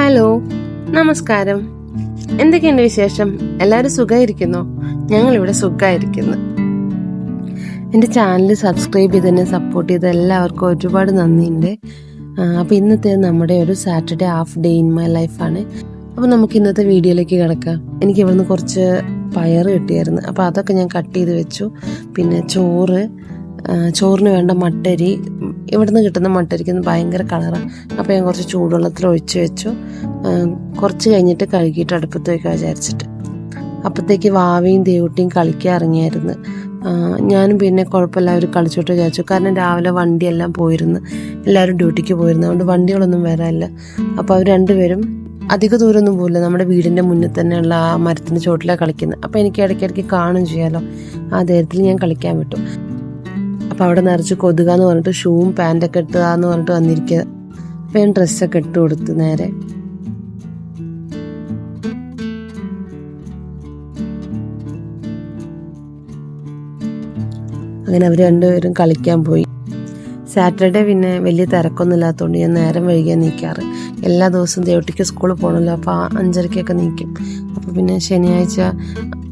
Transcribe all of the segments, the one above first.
Hello, നമസ്കാരം. എന്തൊക്കെയുണ്ട് വിശേഷം? എല്ലാവരും സുഖമായിരിക്കുന്നോ? ഞങ്ങളിവിടെ സുഖമായിരിക്കുന്നു. എൻ്റെ ചാനൽ സബ്സ്ക്രൈബ് ചെയ്ത് തന്നെ സപ്പോർട്ട് ചെയ്ത എല്ലാവർക്കും ഒരുപാട് നന്ദിയുണ്ട്. അപ്പോൾ ഇന്നത്തെ നമ്മുടെ ഒരു Saturday half day in my ലൈഫാണ്. അപ്പോൾ നമുക്ക് ഇന്നത്തെ വീഡിയോയിലേക്ക് കിടക്കാം. എനിക്ക് ഇവിടുന്ന് കുറച്ച് പയർ കിട്ടിയായിരുന്നു, അപ്പോൾ അതൊക്കെ ഞാൻ കട്ട് ചെയ്ത് വെച്ചു. പിന്നെ ചോറിന് വേണ്ട മട്ടരി, ഇവിടുന്ന് കിട്ടുന്ന മട്ടരിക്ക് ഭയങ്കര കളറാണ്. അപ്പോൾ ഞാൻ കുറച്ച് ചൂടുവെള്ളത്തിൽ ഒഴിച്ച് വെച്ചു. കുറച്ച് കഴിഞ്ഞിട്ട് കഴുകിയിട്ട് അടുപ്പത്ത് വയ്ക്കാൻ വിചാരിച്ചിട്ട്. അപ്പോഴത്തേക്ക് വാവയും ദേവുട്ടിയും കളിക്കാൻ ഇറങ്ങിയായിരുന്നു. ഞാനും പിന്നെ കുഴപ്പമില്ല, അവർ കളിച്ചോട്ട് വിചാരിച്ചു. കാരണം രാവിലെ വണ്ടിയെല്ലാം പോയിരുന്നു, എല്ലാവരും ഡ്യൂട്ടിക്ക് പോയിരുന്നു, അതുകൊണ്ട് വണ്ടികളൊന്നും വരാനില്ല. അപ്പോൾ അവർ രണ്ടുപേരും അധിക ദൂരമൊന്നും പോകില്ല, നമ്മുടെ വീടിൻ്റെ മുന്നിൽ തന്നെയുള്ള ആ മരത്തിൻ്റെ ചോട്ടിലാണ് കളിക്കുന്നത്. അപ്പോൾ എനിക്ക് ഇടയ്ക്കിടയ്ക്ക് കാണും ചെയ്യാമല്ലോ, ആ ധൈര്യത്തിൽ ഞാൻ കളിക്കാൻ വിട്ടു. അപ്പോൾ അവിടെ നിറച്ച് കൊതുക എന്ന് പറഞ്ഞിട്ട് ഷൂവും പാൻറ്റൊക്കെ ഇട്ടുകയെന്ന് പറഞ്ഞിട്ട് വന്നിരിക്കുക. അപ്പോൾ ഞാൻ ഡ്രസ്സൊക്കെ ഇട്ട് കൊടുത്ത് നേരെ. അങ്ങനെ അവർ രണ്ടുപേരും കളിക്കാൻ പോയി. സാറ്റർഡേ പിന്നെ വലിയ തിരക്കൊന്നും ഇല്ലാത്തതുകൊണ്ട് ഞാൻ നേരം വൈകിയാൽ നീക്കാറ്. എല്ലാ ദിവസവും ദേവട്ടിക്ക് സ്കൂളിൽ പോകണമല്ലോ, അപ്പോൾ 5:30 നീക്കും. അപ്പോൾ പിന്നെ ശനിയാഴ്ച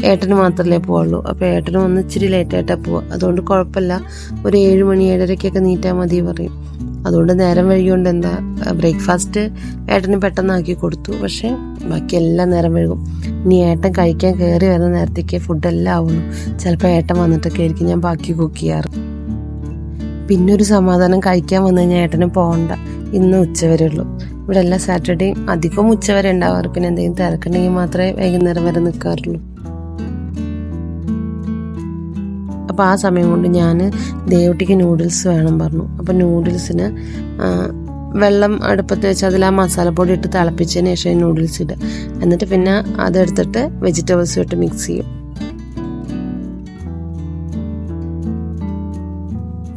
ഏട്ടന് മാത്രമല്ലേ പോവുള്ളൂ. അപ്പോൾ ഏട്ടന് വന്ന് ഇച്ചിരി ലേറ്റായിട്ടാണ് പോവുക, അതുകൊണ്ട് കുഴപ്പമില്ല. ഒരു 7 മണി 7:30 നീറ്റാൽ മതി പറയും. അതുകൊണ്ട് നേരം വൈകിയോണ്ട് എന്താ, ബ്രേക്ക്ഫാസ്റ്റ് ഏട്ടന് പെട്ടെന്നാക്കി കൊടുത്തു. പക്ഷേ ബാക്കി എല്ലാം നേരം വൈകും. ഇനി ഏട്ടൻ കഴിക്കാൻ കയറി വരുന്ന നേരത്തേക്ക് ഫുഡെല്ലാം ആവുള്ളൂ. ചിലപ്പോൾ ഏട്ടൻ വന്നിട്ടൊക്കെ ആയിരിക്കും ഞാൻ ബാക്കി കുക്ക് ചെയ്യാറ്. പിന്നെ ഒരു സമാധാനം, കഴിക്കാൻ വന്നു കഴിഞ്ഞാൽ ഏട്ടന് പോകണ്ട, ഇന്ന് ഉച്ചവരെ ഉള്ളൂ. ഇവിടെ എല്ലാ സാറ്റർഡേയും അധികം ഉച്ചവരെ ഉണ്ടാവാറ്. പിന്നെ എന്തെങ്കിലും തിരക്കുണ്ടെങ്കിൽ മാത്രമേ വൈകുന്നേരം വരെ നിൽക്കാറുള്ളൂ. അപ്പോൾ ആ സമയം കൊണ്ട് ഞാൻ ദേവുട്ടിക്ക് നൂഡിൽസ് വേണം പറഞ്ഞു. അപ്പോൾ നൂഡിൽസിന് വെള്ളം അടുപ്പത്ത് വെച്ച് അതിൽ ആ മസാലപ്പൊടി ഇട്ട് തിളപ്പിച്ചതിന് ശേഷം നൂഡിൽസ് ഇടുക. എന്നിട്ട് പിന്നെ അതെടുത്തിട്ട് വെജിറ്റബിൾസ് ഇട്ട് മിക്സ് ചെയ്യും.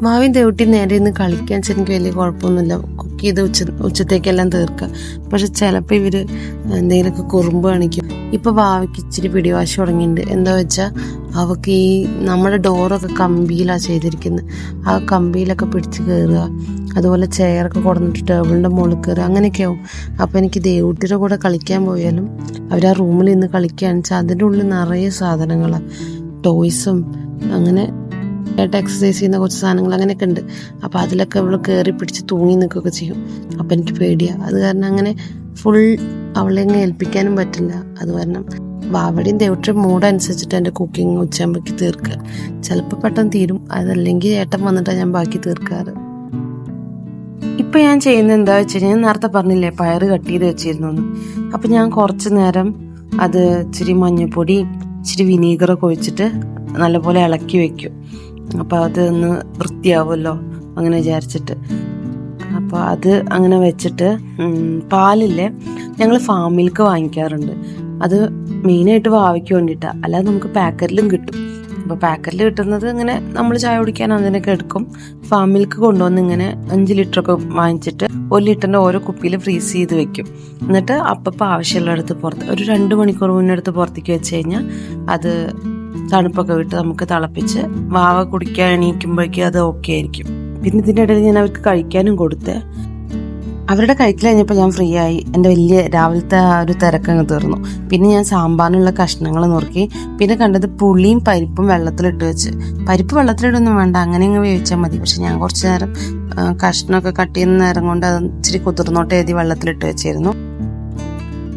മാവിൻ ദേവുട്ടി നേരെ ഇന്ന് കളിക്കാൻ വെച്ചാൽ എനിക്ക് വലിയ കുഴപ്പമൊന്നുമില്ല, കുക്ക് ചെയ്ത് ഉച്ചത്തേക്കെല്ലാം തീർക്കുക. പക്ഷെ ചിലപ്പോൾ ഇവർ എന്തെങ്കിലുമൊക്കെ കുറുമ്പ് കാണിക്കും. ഇപ്പോൾ വാവയ്ക്ക് ഇച്ചിരി പിടിവാശി തുടങ്ങിയിട്ടുണ്ട്. എന്താ വെച്ചാൽ അവൾക്ക് ഈ നമ്മുടെ ഡോറൊക്കെ കമ്പിയിലാണ് ചെയ്തിരിക്കുന്നത്. ആ കമ്പിയിലൊക്കെ പിടിച്ച് കയറുക, അതുപോലെ ചെയറൊക്കെ കൊടുത്തിട്ട് ടേബിളിൻ്റെ മുകളിൽ കയറുക, അങ്ങനെയൊക്കെ ആവും. അപ്പോൾ എനിക്ക് ദേവുട്ടിയുടെ കൂടെ കളിക്കാൻ പോയാലും അവർ ആ റൂമിൽ നിന്ന് കളിക്കുകയാണെന്ന് വെച്ചാൽ അതിൻ്റെ ഉള്ളിൽ നിറയെ സാധനങ്ങളാണ്, ടോയ്സും അങ്ങനെ ആയിട്ട് എക്സസൈസ് ചെയ്യുന്ന കുറച്ച് സാധനങ്ങൾ അങ്ങനെയൊക്കെ ഉണ്ട്. അപ്പോൾ അതിലൊക്കെ അവൾ കയറി പിടിച്ച് തൂങ്ങി നിൽക്കുകയൊക്കെ ചെയ്യും. അപ്പോൾ എനിക്ക് പേടിയാണ്. അത് കാരണം അങ്ങനെ ഫുൾ അവളെ അങ്ങ് ഏൽപ്പിക്കാനും പറ്റില്ല. അത് കാരണം വാവടിയും ദേവുട്ടിയുടെ മൂഡ് അനുസരിച്ചിട്ട് എൻ്റെ കുക്കിംഗ് ഉച്ചയാകുമ്പോഴേക്ക് തീർക്കുക. ചിലപ്പോൾ പെട്ടെന്ന് തീരും, അതല്ലെങ്കിൽ ഏട്ടൻ വന്നിട്ടാണ് ഞാൻ ബാക്കി തീർക്കാറ്. ഇപ്പം ഞാൻ ചെയ്യുന്നത് എന്താ വെച്ച് കഴിഞ്ഞാൽ, നേരത്തെ പറഞ്ഞില്ലേ പയർ കട്ട് ചെയ്ത് വെച്ചിരുന്നു എന്ന്. അപ്പം ഞാൻ കുറച്ച് നേരം അത് ഇച്ചിരി മഞ്ഞൾപ്പൊടി ഇച്ചിരി വിനീഗറൊക്കെ ഒഴിച്ചിട്ട് നല്ലപോലെ ഇളക്കി വെക്കും. അപ്പോൾ അത് ഒന്ന് വൃത്തിയാവുമല്ലോ അങ്ങനെ വിചാരിച്ചിട്ട്. അപ്പോൾ അത് അങ്ങനെ വെച്ചിട്ട് പാലില്ലേ, ഞങ്ങൾ ഫാം മിൽക്ക് വാങ്ങിക്കാറുണ്ട്. അത് മെയിനായിട്ട് വാവയ്ക്ക് വേണ്ടിയിട്ടാണ്, അല്ലാതെ നമുക്ക് പാക്കറ്റിലും കിട്ടും. അപ്പോൾ പാക്കറ്റിൽ കിട്ടുന്നത് ഇങ്ങനെ നമ്മൾ ചായ കുടിക്കാൻ അതിനൊക്കെ എടുക്കും. ഫാം മിൽക്ക് കൊണ്ടുവന്ന് ഇങ്ങനെ 5 ലിറ്ററൊക്കെ വാങ്ങിച്ചിട്ട് 1 ലിറ്ററിൻ്റെ ഓരോ കുപ്പിയിൽ ഫ്രീസ് ചെയ്ത് വെക്കും. എന്നിട്ട് അപ്പം ആവശ്യമുള്ളിടത്ത് പുറത്ത് ഒരു 2 മണിക്കൂർ മുന്നെടുത്ത് പുറത്തേക്ക് വെച്ച് കഴിഞ്ഞാൽ അത് തണുപ്പൊക്കെ വിട്ട് നമുക്ക് തിളപ്പിച്ച് വാവ കുടിക്കാൻ എണീക്കുമ്പോഴേക്കും അത് ഓക്കെ ആയിരിക്കും. പിന്നെ ഇതിൻ്റെ ഇടയിൽ ഞാൻ അവർക്ക് കഴിക്കാനും കൊടുത്ത്. അവരുടെ കഴിക്കൽ കഴിഞ്ഞപ്പോൾ ഞാൻ ഫ്രീ ആയി. എൻ്റെ വലിയ രാവിലത്തെ ആ ഒരു തിരക്കങ്ങ് തീർന്നു. പിന്നെ ഞാൻ സാമ്പാറിനുള്ള കഷ്ണങ്ങൾ നുറുക്കി. പിന്നെ കണ്ടത് പുളിയും പരിപ്പും വെള്ളത്തിലിട്ട് വെച്ച്. പരിപ്പ് വെള്ളത്തിലിടൊന്നും വേണ്ട, അങ്ങനെ അങ്ങ് വേവിച്ചാൽ മതി. പക്ഷെ ഞാൻ കുറച്ച് നേരം കഷ്ണമൊക്കെ കട്ട് ചെയ്യുന്ന നേരം കൊണ്ട് അത് ഇച്ചിരി കുതിർന്നോട്ട് എഴുതി വെള്ളത്തിലിട്ട് വെച്ചിരുന്നു.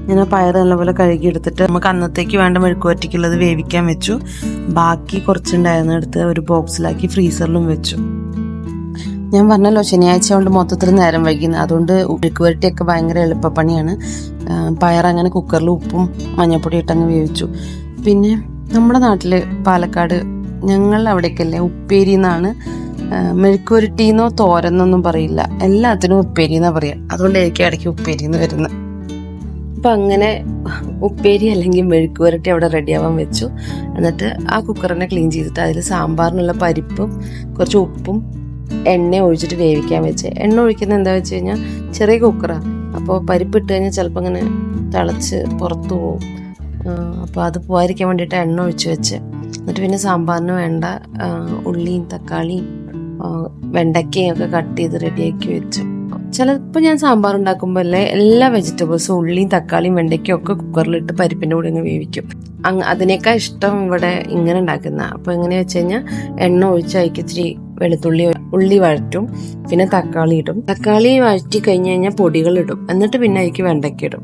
ഞാൻ ആ പയർ നല്ലപോലെ കഴുകിയെടുത്തിട്ട് നമുക്ക് അന്നത്തേക്ക് വേണ്ട മെഴുക്കുവരട്ടിക്കുള്ളത് വേവിക്കാൻ വെച്ചു. ബാക്കി കുറച്ചുണ്ടായിരുന്നു, എടുത്ത് ഒരു ബോക്സിലാക്കി ഫ്രീസറിലും വെച്ചു. ഞാൻ പറഞ്ഞല്ലോ ശനിയാഴ്ച കൊണ്ട് മൊത്തത്തിൽ നേരം വൈകുന്നത്, അതുകൊണ്ട് മെഴുക്കുവരട്ടിയൊക്കെ ഭയങ്കര എളുപ്പപ്പണിയാണ്. പയർ അങ്ങനെ കുക്കറിൽ ഉപ്പും മഞ്ഞൾപ്പൊടി ഇട്ടങ്ങ് വേവിച്ചു. പിന്നെ നമ്മുടെ നാട്ടിൽ പാലക്കാട് ഞങ്ങൾ അവിടേക്കല്ലേ ഉപ്പേരി എന്നാണ്, മെഴുക്കുവരട്ടിന്നോ തോരന്നൊന്നും പറയില്ല, എല്ലാത്തിനും ഉപ്പേരി എന്നാ പറയാം. അതുകൊണ്ട് എനിക്ക് ഇടയ്ക്ക് ഉപ്പേരിന്ന് വരുന്നത്. അപ്പം അങ്ങനെ ഉപ്പേരി അല്ലെങ്കിൽ മെഴുക്കുവരട്ടി അവിടെ റെഡിയാവാൻ വെച്ചു. എന്നിട്ട് ആ കുക്കറിനെ ക്ലീൻ ചെയ്തിട്ട് അതിൽ സാമ്പാറിനുള്ള പരിപ്പും കുറച്ച് ഉപ്പും എണ്ണ ഒഴിച്ചിട്ട് വേവിക്കാൻ വെച്ച്. എണ്ണ ഒഴിക്കുന്നത് എന്താ വെച്ച് കഴിഞ്ഞാൽ ചെറിയ കുക്കറാണ്, അപ്പോൾ പരിപ്പ് ഇട്ട് കഴിഞ്ഞാൽ ചിലപ്പോൾ അങ്ങനെ തിളച്ച് പുറത്തു പോകും. അപ്പോൾ അത് പോകാതിരിക്കാൻ വേണ്ടിയിട്ട് എണ്ണ ഒഴിച്ച് വെച്ച്. എന്നിട്ട് പിന്നെ സാമ്പാറിന് വേണ്ട ഉള്ളിയും തക്കാളിയും വെണ്ടയ്ക്കയും ഒക്കെ കട്ട് ചെയ്ത് റെഡിയാക്കി വെച്ചു. ചിലപ്പോൾ ഞാൻ സാമ്പാർ ഉണ്ടാക്കുമ്പോൾ അല്ലേ എല്ലാ വെജിറ്റബിൾസും ഉള്ളിയും തക്കാളിയും വെണ്ടയ്ക്കും ഒക്കെ കുക്കറിലിട്ട് പരിപ്പിൻ്റെ കൂടെ അങ്ങ് വേവിക്കും. അതിനേക്കാൾ ഇഷ്ടം ഇവിടെ ഇങ്ങനെ ഉണ്ടാക്കുന്ന. അപ്പോൾ എങ്ങനെയാ വെച്ച് കഴിഞ്ഞാൽ എണ്ണ ഒഴിച്ച് അതിലേക്ക് ഇച്ചിരി വെളുത്തുള്ളി ഉള്ളി വഴറ്റും, പിന്നെ തക്കാളി ഇടും. തക്കാളി വഴറ്റി കഴിഞ്ഞ് കഴിഞ്ഞാൽ പൊടികളിടും, എന്നിട്ട് പിന്നെ അതിലേക്ക് വെണ്ടയ്ക്ക ഇടും.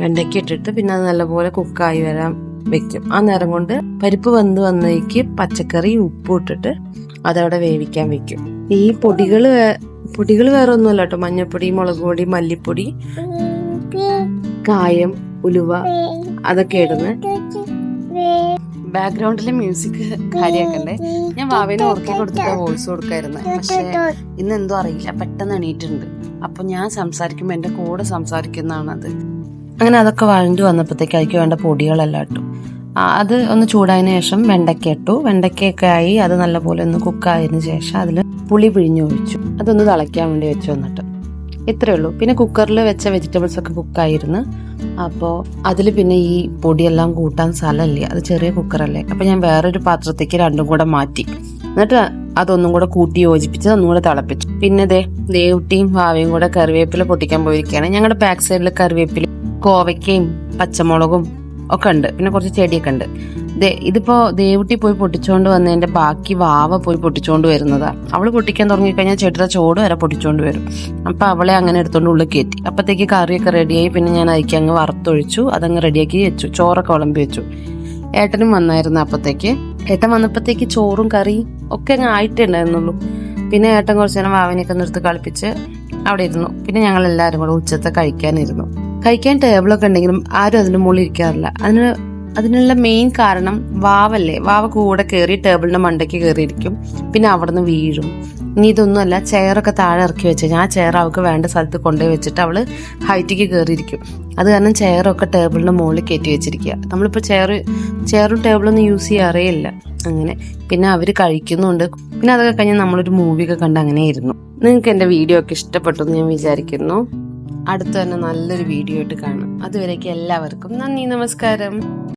വെണ്ടയ്ക്ക ഇട്ടിട്ട് പിന്നെ അത് നല്ലപോലെ കുക്കായി വരാൻ വെക്കും. ആ നേരം കൊണ്ട് പരിപ്പ് വന്നേക്ക് പച്ചക്കറി ഉപ്പും ഇട്ടിട്ട് അതവിടെ വേവിക്കാൻ വെക്കും. ഈ പൊടികൾ വേറെ ഒന്നുമല്ല കേട്ടോ. മഞ്ഞൾപ്പൊടി, മുളക് പൊടി, മല്ലിപ്പൊടി, കായം, ഉലുവ അതൊക്കെ ഇടുന്നത്. ബാക്ക്ഗ്രൗണ്ടിലെ മ്യൂസിക് കാര്യാക്കണ്ടേ. ഞാൻ വാവേനെ ഉറക്കി കൊടുത്തിട്ട് വോയിസ് കൊടുക്കായിരുന്നു. പക്ഷെ ഇന്ന് എന്തോ അറിയില്ല, പെട്ടെന്ന് എണീറ്റുണ്ട്. അപ്പൊ ഞാൻ സംസാരിക്കുമ്പോൾ എന്റെ കൂടെ സംസാരിക്കുന്നതാണത്. അങ്ങനെ അതൊക്കെ വഴണ്ടി വന്നപ്പോഴത്തേക്ക് അതിലേക്ക് വേണ്ട പൊടികളെല്ലാം ഇട്ടു. അത് ഒന്ന് ചൂടായതിനു ശേഷം വെണ്ടയ്ക്ക ഇട്ടു. വെണ്ടയ്ക്കൊക്കെ ആയി അത് നല്ലപോലെ ഒന്ന് കുക്കായതിനു ശേഷം അതിൽ പുളി പിഴിഞ്ഞു ഒഴിച്ചു. അതൊന്ന് തിളയ്ക്കാൻ വേണ്ടി വെച്ചു. വന്നിട്ട് ഇത്രയേ ഉള്ളൂ. പിന്നെ കുക്കറിൽ വെച്ച വെജിറ്റബിൾസ് ഒക്കെ കുക്കായിരുന്നു. അപ്പോൾ അതിൽ പിന്നെ ഈ പൊടിയെല്ലാം കൂട്ടാൻ സ്ഥലമില്ല, അത് ചെറിയ കുക്കറല്ലേ. അപ്പം ഞാൻ വേറൊരു പാത്രത്തേക്ക് രണ്ടും കൂടെ മാറ്റി, എന്നിട്ട് അതൊന്നും കൂടെ കൂട്ടി യോജിപ്പിച്ച് ഒന്നും കൂടെ തിളപ്പിച്ചു. പിന്നെ ദേവുട്ടിയും വാവയും കൂടെ കറിവേപ്പില പൊട്ടിക്കാൻ പോയിരിക്കുകയാണ്. ഞങ്ങളുടെ ബാക്ക് സൈഡിൽ കറിവേപ്പില, കോവയ്ക്കയും പച്ചമുളകും ഒക്കെ ഉണ്ട്, പിന്നെ കുറച്ച് ചെടിയൊക്കെ ഉണ്ട്. ഇതിപ്പോ ദേവുട്ടി പോയി പൊട്ടിച്ചോണ്ട് വന്നതിന്റെ ബാക്കി വാവ പോയി പൊട്ടിച്ചോണ്ട് വരുന്നതാ. അവള് പൊട്ടിക്കാൻ തുടങ്ങിക്കഴിഞ്ഞാൽ ചെടിയുടെ ചോട് വരെ പൊട്ടിച്ചോണ്ട് വരും. അപ്പൊ അവളെ അങ്ങനെ എടുത്തോണ്ട് ഉള്ളിൽ കയറ്റി. അപ്പത്തേക്ക് കറിയൊക്കെ റെഡിയായി. പിന്നെ ഞാൻ അതിലേക്ക് അങ്ങ് വറുത്തൊഴിച്ചു, അതങ്ങ് റെഡിയാക്കി വെച്ചു. ചോറൊക്കെ വിളമ്പി വെച്ചു. ഏട്ടനും വന്നായിരുന്നു. അപ്പത്തേക്ക് ഏട്ടൻ വന്നപ്പോഴത്തേക്ക് ചോറും കറിയും ഒക്കെ അങ്ങ് ആയിട്ടുണ്ടായിരുന്നുള്ളൂ. പിന്നെ ഏട്ടൻ കുറച്ചു നേരം വാവനെയൊക്കെ നിർത്തി കളിപ്പിച്ച് അവിടെ ഇരുന്നു. പിന്നെ ഞങ്ങൾ എല്ലാവരും കൂടെ ഉച്ചത്തെ കഴിക്കാനിരുന്നു. കഴിക്കാൻ ടേബിളൊക്കെ ഉണ്ടെങ്കിലും ആരും അതിന്റെ മുകളിൽ ഇരിക്കാറില്ല. അതിനുള്ള മെയിൻ കാരണം വാവല്ലേ. വാവ കൂടെ കയറി ടേബിളിന്റെ മണ്ടയ്ക്ക് കയറിയിരിക്കും, പിന്നെ അവിടെ നിന്ന് വീഴും. ഇനി ഇതൊന്നുമല്ല, ചെയറൊക്കെ താഴെ ഇറക്കി വെച്ച് കഴിഞ്ഞാൽ ആ ചെയർ അവൾക്ക് വേണ്ട സ്ഥലത്ത് കൊണ്ടുപോയി വെച്ചിട്ട് അവള് ഹൈറ്റിക്ക് കയറിയിരിക്കും. അത് കാരണം ചെയറൊക്കെ ടേബിളിന്റെ മുകളിൽ കയറ്റി വെച്ചിരിക്കുക. നമ്മളിപ്പോൾ ചെയറും ടേബിളൊന്നും യൂസ് ചെയ്യാറേ ഇല്ല. അങ്ങനെ പിന്നെ അവര് കഴിക്കുന്നുണ്ട്. പിന്നെ അതൊക്കെ കഴിഞ്ഞ് നമ്മളൊരു മൂവിയൊക്കെ കണ്ട് അങ്ങനെ ഇരുന്നു. നിങ്ങൾക്ക് എൻ്റെ വീഡിയോ ഒക്കെ ഇഷ്ടപ്പെട്ടു എന്ന് ഞാൻ വിചാരിക്കുന്നു. അടുത്ത തന്നെ നല്ലൊരു വീഡിയോ ആയിട്ട് കാണാം. അതുവരേക്കും എല്ലാവർക്കും നന്ദി, നമസ്കാരം.